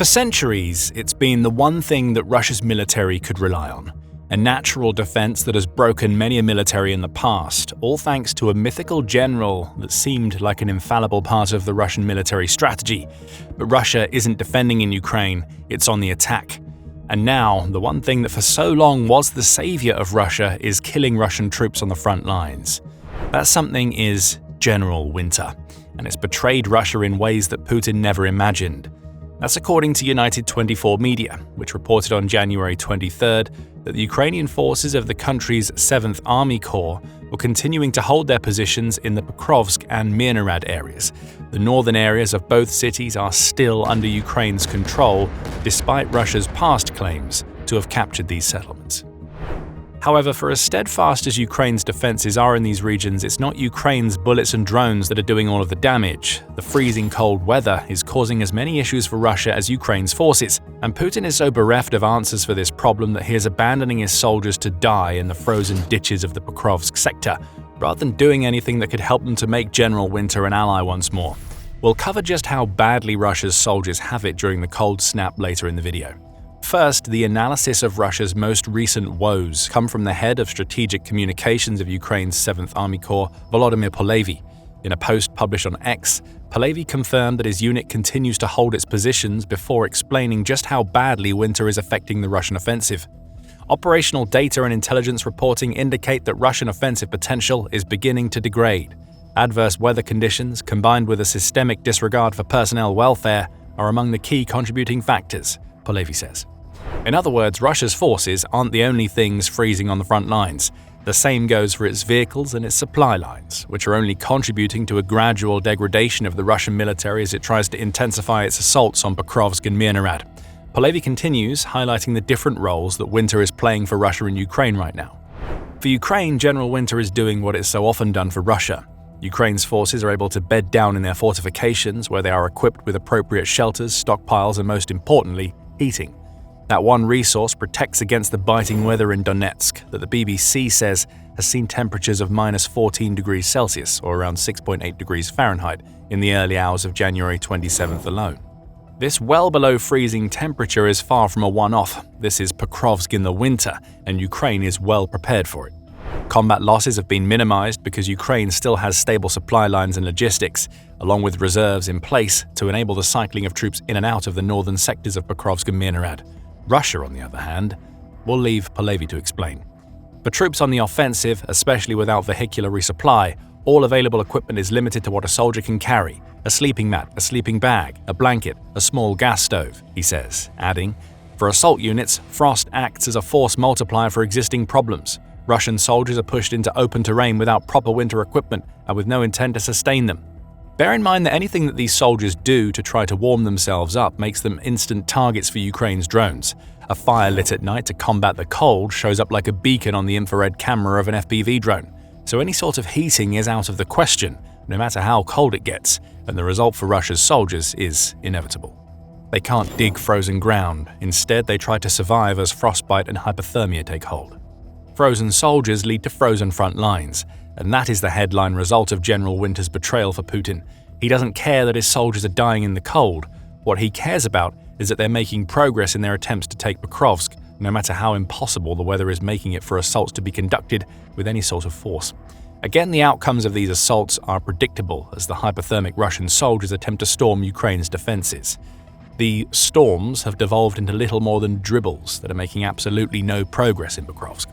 For centuries, it's been the one thing that Russia's military could rely on. A natural defense that has broken many a military in the past, all thanks to a mythical general that seemed like an infallible part of the Russian military strategy. But Russia isn't defending in Ukraine, it's on the attack. And now, the one thing that for so long was the savior of Russia is killing Russian troops on the front lines. That something is General Winter, and it's betrayed Russia in ways that Putin never imagined. That's according to United 24 Media, which reported on January 23rd that the Ukrainian forces of the country's 7th Army Corps were continuing to hold their positions in the Pokrovsk and Myrnohrad areas. The northern areas of both cities are still under Ukraine's control, despite Russia's past claims to have captured these settlements. However, for as steadfast as Ukraine's defenses are in these regions, it's not Ukraine's bullets and drones that are doing all of the damage. The freezing cold weather is causing as many issues for Russia as Ukraine's forces, and Putin is so bereft of answers for this problem that he is abandoning his soldiers to die in the frozen ditches of the Pokrovsk sector, rather than doing anything that could help them to make General Winter an ally once more. We'll cover just how badly Russia's soldiers have it during the cold snap later in the video. First, the analysis of Russia's most recent woes come from the head of strategic communications of Ukraine's 7th Army Corps, Volodymyr Polevy. In a post published on X, Polevy confirmed that his unit continues to hold its positions before explaining just how badly winter is affecting the Russian offensive. Operational data and intelligence reporting indicate that Russian offensive potential is beginning to degrade. Adverse weather conditions, combined with a systemic disregard for personnel welfare, are among the key contributing factors, Polevy says. In other words, Russia's forces aren't the only things freezing on the front lines. The same goes for its vehicles and its supply lines, which are only contributing to a gradual degradation of the Russian military as it tries to intensify its assaults on Pokrovsk and Myrnohrad. Polevy continues, highlighting the different roles that winter is playing for Russia and Ukraine right now. For Ukraine, General Winter is doing what it's so often done for Russia. Ukraine's forces are able to bed down in their fortifications, where they are equipped with appropriate shelters, stockpiles, and most importantly, heating. That one resource protects against the biting weather in Donetsk that the BBC says has seen temperatures of minus 14 degrees Celsius or around 6.8 degrees Fahrenheit in the early hours of January 27th alone. This well below freezing temperature is far from a one-off. This is Pokrovsk in the winter, and Ukraine is well prepared for it. Combat losses have been minimized because Ukraine still has stable supply lines and logistics, along with reserves in place to enable the cycling of troops in and out of the northern sectors of Pokrovsk and Myrnohrad. Russia, on the other hand, will leave Polevy to explain. For troops on the offensive, especially without vehicular resupply, all available equipment is limited to what a soldier can carry: a sleeping mat, a sleeping bag, a blanket, a small gas stove, he says, adding, for assault units, frost acts as a force multiplier for existing problems. Russian soldiers are pushed into open terrain without proper winter equipment and with no intent to sustain them. Bear in mind that anything that these soldiers do to try to warm themselves up makes them instant targets for Ukraine's drones. A fire lit at night to combat the cold shows up like a beacon on the infrared camera of an FPV drone. So any sort of heating is out of the question, no matter how cold it gets, and the result for Russia's soldiers is inevitable. They can't dig frozen ground. Instead, they try to survive as frostbite and hypothermia take hold. Frozen soldiers lead to frozen front lines, and that is the headline result of General Winter's betrayal for Putin. He doesn't care that his soldiers are dying in the cold. What he cares about is that they're making progress in their attempts to take Pokrovsk, no matter how impossible the weather is making it for assaults to be conducted with any sort of force. Again, the outcomes of these assaults are predictable as the hypothermic Russian soldiers attempt to storm Ukraine's defenses. The storms have devolved into little more than dribbles that are making absolutely no progress in Pokrovsk.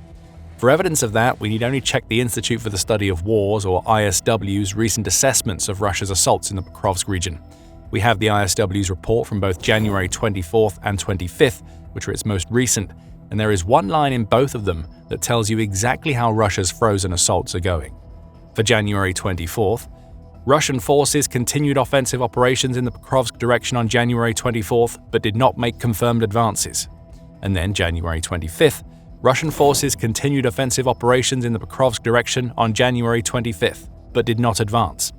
For evidence of that, we need only check the Institute for the Study of Wars, or ISW's, recent assessments of Russia's assaults in the Pokrovsk region. We have the ISW's report from both January 24th and 25th, which are its most recent, and there is one line in both of them that tells you exactly how Russia's frozen assaults are going. For January 24th, Russian forces continued offensive operations in the Pokrovsk direction on January 24th, but did not make confirmed advances. And then January 25th, Russian forces continued offensive operations in the Pokrovsk direction on January 25th, but did not advance.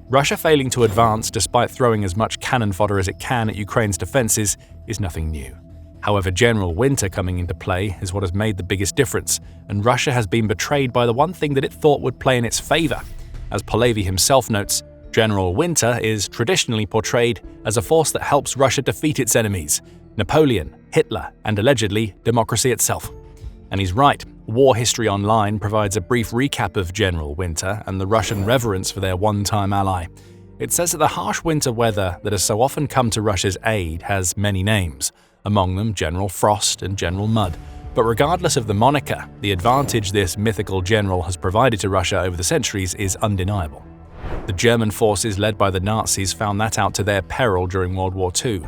Russia failing to advance despite throwing as much cannon fodder as it can at Ukraine's defenses is nothing new. However, General Winter coming into play is what has made the biggest difference, and Russia has been betrayed by the one thing that it thought would play in its favor. As Polevy himself notes, General Winter is traditionally portrayed as a force that helps Russia defeat its enemies – Napoleon, Hitler, and allegedly democracy itself. And he's right. War History Online provides a brief recap of General Winter and the Russian reverence for their one-time ally. It says that the harsh winter weather that has so often come to Russia's aid has many names, among them General Frost and General Mud. But regardless of the moniker, the advantage this mythical general has provided to Russia over the centuries is undeniable. The German forces led by the Nazis found that out to their peril during World War II,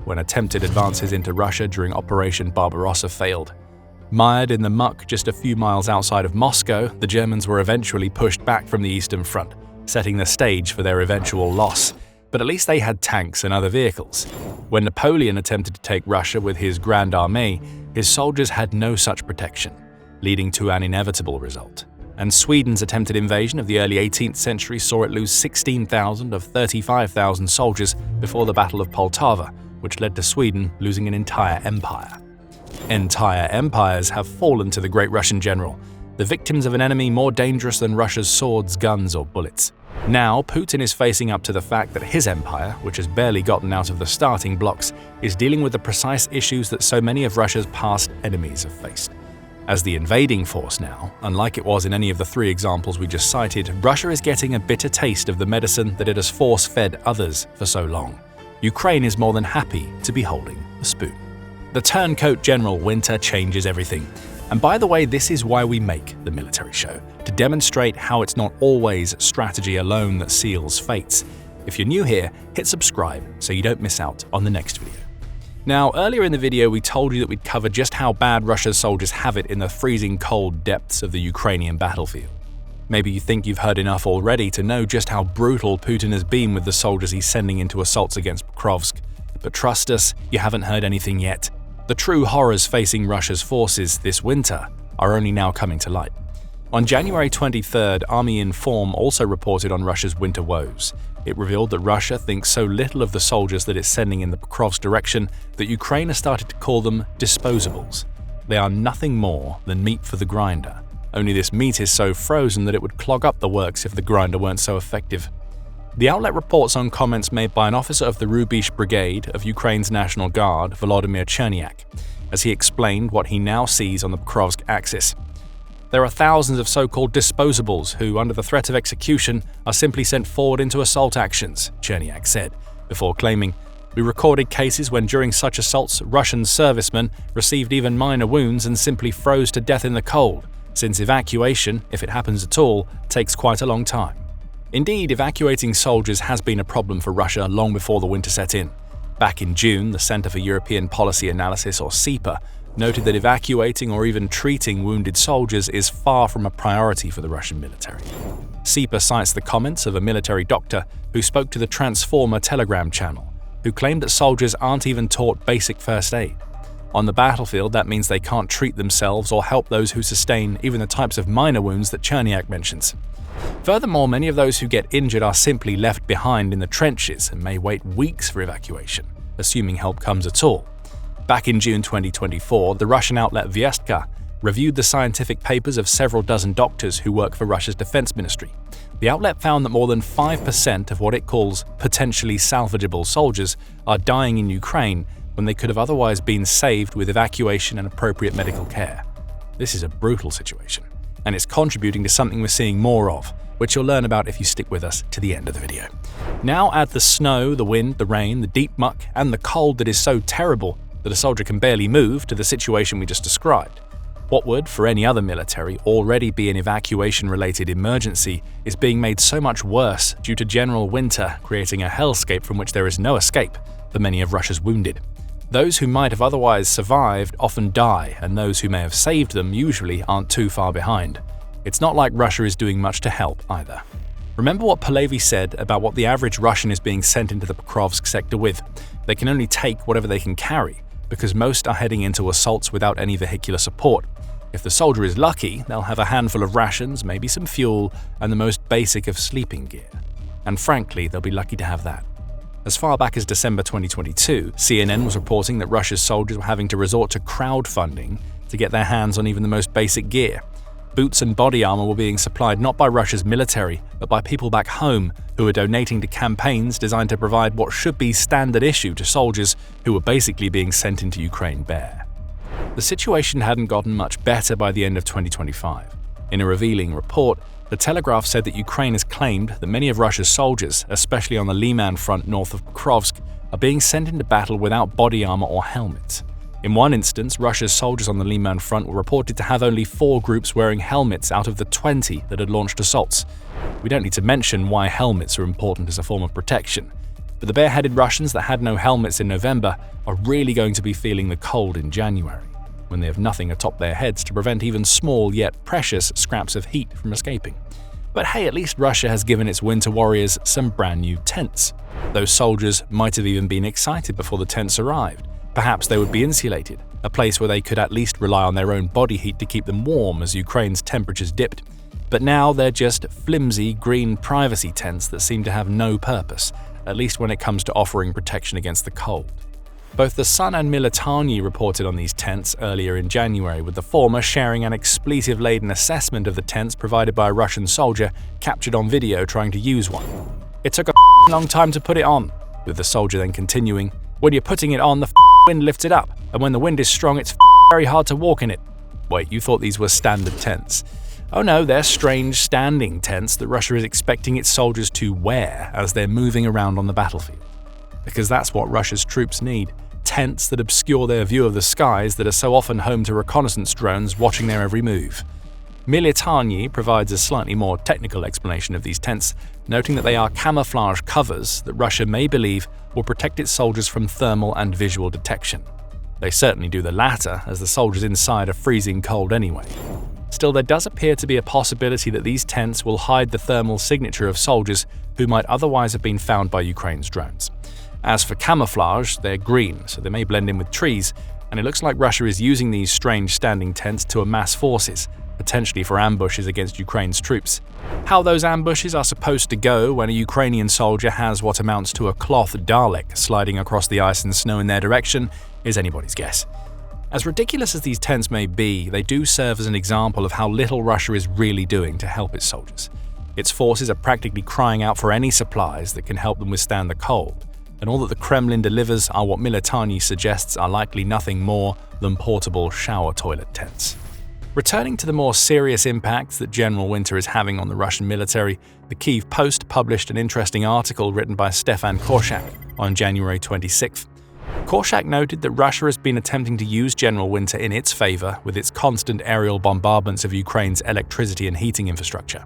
when attempted advances into Russia during Operation Barbarossa failed. Mired in the muck just a few miles outside of Moscow, the Germans were eventually pushed back from the Eastern Front, setting the stage for their eventual loss. But at least they had tanks and other vehicles. When Napoleon attempted to take Russia with his Grand Armée, his soldiers had no such protection, leading to an inevitable result. And Sweden's attempted invasion of the early 18th century saw it lose 16,000 of 35,000 soldiers before the Battle of Poltava, which led to Sweden losing an entire empire. Entire empires have fallen to the great Russian general, the victims of an enemy more dangerous than Russia's swords, guns, or bullets. Now, Putin is facing up to the fact that his empire, which has barely gotten out of the starting blocks, is dealing with the precise issues that so many of Russia's past enemies have faced. As the invading force now, unlike it was in any of the three examples we just cited, Russia is getting a bitter taste of the medicine that it has force-fed others for so long. Ukraine is more than happy to be holding the spoon. The turncoat General Winter changes everything. And by the way, this is why we make the military show, to demonstrate how it's not always strategy alone that seals fates. If you're new here, hit subscribe so you don't miss out on the next video. Now, earlier in the video we told you that we'd cover just how bad Russia's soldiers have it in the freezing cold depths of the Ukrainian battlefield. Maybe you think you've heard enough already to know just how brutal Putin has been with the soldiers he's sending into assaults against Pokrovsk. But trust us, you haven't heard anything yet. The true horrors facing Russia's forces this winter are only now coming to light. On January 23rd, Army Inform also reported on Russia's winter woes. It revealed that Russia thinks so little of the soldiers that it's sending in the Pokrovsk direction that Ukraine has started to call them disposables. They are nothing more than meat for the grinder, only this meat is so frozen that it would clog up the works if the grinder weren't so effective. The outlet reports on comments made by an officer of the Rubish Brigade of Ukraine's National Guard, Volodymyr Chernyak, as he explained what he now sees on the Pokrovsk axis. There are thousands of so-called disposables who, under the threat of execution, are simply sent forward into assault actions, Chernyak said, before claiming, "We recorded cases when during such assaults Russian servicemen received even minor wounds and simply froze to death in the cold, since evacuation, if it happens at all, takes quite a long time." Indeed, evacuating soldiers has been a problem for Russia long before the winter set in. Back in June, the Center for European Policy Analysis, or CEPA, noted that evacuating or even treating wounded soldiers is far from a priority for the Russian military. CEPA cites the comments of a military doctor who spoke to the Transformer Telegram channel, who claimed that soldiers aren't even taught basic first aid. On the battlefield, that means they can't treat themselves or help those who sustain even the types of minor wounds that Chernyak mentions. Furthermore, many of those who get injured are simply left behind in the trenches and may wait weeks for evacuation, assuming help comes at all. Back in June 2024, the Russian outlet Vyestka reviewed the scientific papers of several dozen doctors who work for Russia's defense ministry. The outlet found that more than 5% of what it calls potentially salvageable soldiers are dying in Ukraine when they could have otherwise been saved with evacuation and appropriate medical care. This is a brutal situation, and it's contributing to something we're seeing more of, which you'll learn about if you stick with us to the end of the video. Now add the snow, the wind, the rain, the deep muck, and the cold that is so terrible that a soldier can barely move to the situation we just described. What would, for any other military, already be an evacuation-related emergency is being made so much worse due to General Winter creating a hellscape from which there is no escape for many of Russia's wounded. Those who might have otherwise survived often die, and those who may have saved them usually aren't too far behind. It's not like Russia is doing much to help either. Remember what Pahlavi said about what the average Russian is being sent into the Pokrovsk sector with. They can only take whatever they can carry, because most are heading into assaults without any vehicular support. If the soldier is lucky, they'll have a handful of rations, maybe some fuel, and the most basic of sleeping gear. And frankly, they'll be lucky to have that. As far back as December 2022, CNN was reporting that Russia's soldiers were having to resort to crowdfunding to get their hands on even the most basic gear. Boots and body armor were being supplied not by Russia's military, but by people back home who were donating to campaigns designed to provide what should be standard issue to soldiers who were basically being sent into Ukraine bare. The situation hadn't gotten much better by the end of 2025. In a revealing report, The Telegraph said that Ukraine has claimed that many of Russia's soldiers, especially on the Liman front north of Pokrovsk, are being sent into battle without body armor or helmets. In one instance, Russia's soldiers on the Liman front were reported to have only 4 groups wearing helmets out of the 20 that had launched assaults. We don't need to mention why helmets are important as a form of protection, but the bareheaded Russians that had no helmets in November are really going to be feeling the cold in January, when they have nothing atop their heads to prevent even small yet precious scraps of heat from escaping. But hey, at least Russia has given its winter warriors some brand new tents. Those soldiers might have even been excited before the tents arrived. Perhaps they would be insulated, a place where they could at least rely on their own body heat to keep them warm as Ukraine's temperatures dipped. But now they're just flimsy green privacy tents that seem to have no purpose, at least when it comes to offering protection against the cold. Both The Sun and Military reported on these tents earlier in January, with the former sharing an expletive-laden assessment of the tents provided by a Russian soldier captured on video trying to use one. "It took a long time to put it on," with the soldier then continuing, "When you're putting it on, the wind lifts it up, and when the wind is strong, it's very hard to walk in it." Wait, you thought these were standard tents? Oh no, they're strange standing tents that Russia is expecting its soldiers to wear as they're moving around on the battlefield. Because that's what Russia's troops need. Tents that obscure their view of the skies that are so often home to reconnaissance drones watching their every move. Military provides a slightly more technical explanation of these tents, noting that they are camouflage covers that Russia may believe will protect its soldiers from thermal and visual detection. They certainly do the latter, as the soldiers inside are freezing cold anyway. Still, there does appear to be a possibility that these tents will hide the thermal signature of soldiers who might otherwise have been found by Ukraine's drones. As for camouflage, they're green, so they may blend in with trees, and it looks like Russia is using these strange standing tents to amass forces, potentially for ambushes against Ukraine's troops. How those ambushes are supposed to go when a Ukrainian soldier has what amounts to a cloth Dalek sliding across the ice and snow in their direction is anybody's guess. As ridiculous as these tents may be, they do serve as an example of how little Russia is really doing to help its soldiers. Its forces are practically crying out for any supplies that can help them withstand the cold, and all that the Kremlin delivers are what Military suggests are likely nothing more than portable shower toilet tents. Returning to the more serious impacts that general winter is having on the Russian military, the Kyiv Post published an interesting article written by Stefan Korshak on January 26th. Korshak noted that Russia has been attempting to use general winter in its favor with its constant aerial bombardments of Ukraine's electricity and heating infrastructure.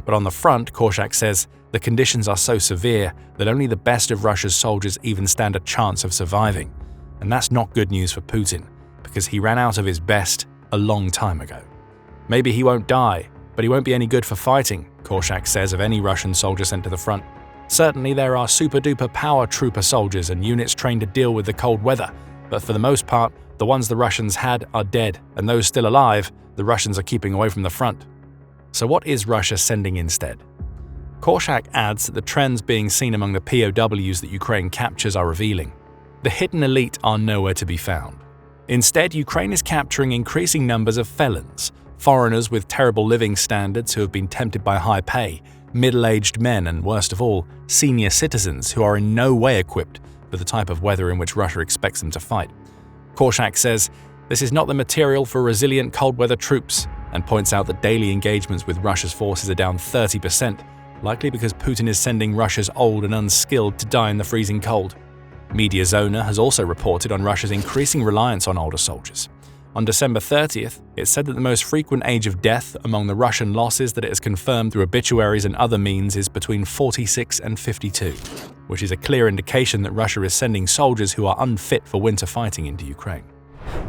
But on the front, Korshak says, the conditions are so severe that only the best of Russia's soldiers even stand a chance of surviving. And that's not good news for Putin, because he ran out of his best a long time ago. Maybe he won't die, but he won't be any good for fighting, Korshak says of any Russian soldier sent to the front. Certainly there are super-duper power trooper soldiers and units trained to deal with the cold weather, but for the most part, the ones the Russians had are dead, and those still alive, the Russians are keeping away from the front. So what is Russia sending instead? Korshak adds that the trends being seen among the POWs that Ukraine captures are revealing. The hidden elite are nowhere to be found. Instead, Ukraine is capturing increasing numbers of felons, foreigners with terrible living standards who have been tempted by high pay, middle-aged men, and worst of all, senior citizens who are in no way equipped for the type of weather in which Russia expects them to fight. Korshak says this is not the material for resilient cold-weather troops, and points out that daily engagements with Russia's forces are down 30%, likely because Putin is sending Russia's old and unskilled to die in the freezing cold. Mediazona has also reported on Russia's increasing reliance on older soldiers. On December 30th, it said that the most frequent age of death among the Russian losses that it has confirmed through obituaries and other means is between 46 and 52, which is a clear indication that Russia is sending soldiers who are unfit for winter fighting into Ukraine.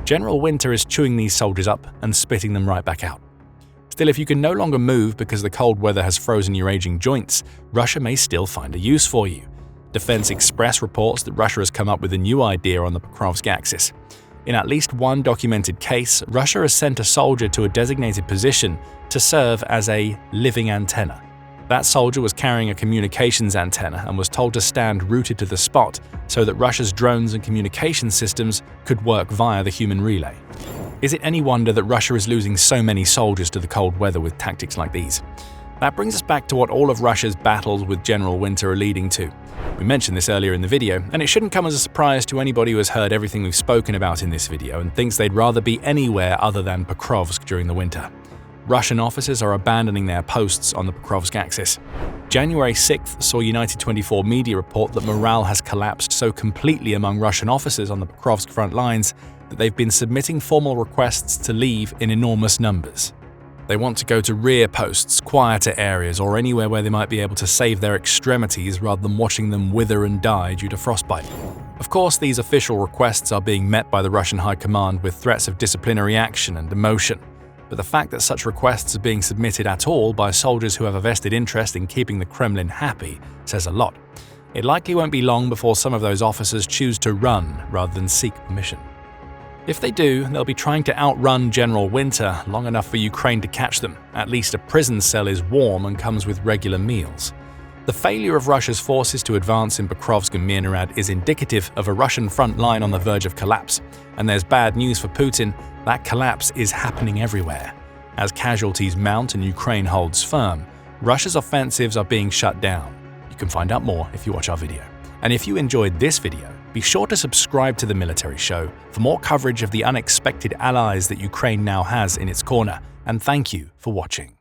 General Winter is chewing these soldiers up and spitting them right back out. Still, if you can no longer move because the cold weather has frozen your aging joints, Russia may still find a use for you. Defense Express reports that Russia has come up with a new idea on the Pokrovsk axis. In at least one documented case, Russia has sent a soldier to a designated position to serve as a living antenna. That soldier was carrying a communications antenna and was told to stand rooted to the spot so that Russia's drones and communication systems could work via the human relay. Is it any wonder that Russia is losing so many soldiers to the cold weather with tactics like these? That brings us back to what all of Russia's battles with General Winter are leading to. We mentioned this earlier in the video, and it shouldn't come as a surprise to anybody who has heard everything we've spoken about in this video and thinks they'd rather be anywhere other than Pokrovsk during the winter. Russian officers are abandoning their posts on the Pokrovsk axis. January 6th saw United 24 media report that morale has collapsed so completely among Russian officers on the Pokrovsk front lines that they've been submitting formal requests to leave in enormous numbers. They want to go to rear posts, quieter areas, or anywhere where they might be able to save their extremities rather than watching them wither and die due to frostbite. Of course, these official requests are being met by the Russian High Command with threats of disciplinary action and demotion. But the fact that such requests are being submitted at all by soldiers who have a vested interest in keeping the Kremlin happy says a lot. It likely won't be long before some of those officers choose to run rather than seek permission. If they do, they'll be trying to outrun General Winter long enough for Ukraine to catch them. At least a prison cell is warm and comes with regular meals. The failure of Russia's forces to advance in Pokrovsk and Myrnohrad is indicative of a Russian front line on the verge of collapse. And there's bad news for Putin, that collapse is happening everywhere. As casualties mount and Ukraine holds firm, Russia's offensives are being shut down. You can find out more if you watch our video. And if you enjoyed this video, be sure to subscribe to The Military Show for more coverage of the unexpected allies that Ukraine now has in its corner. And thank you for watching.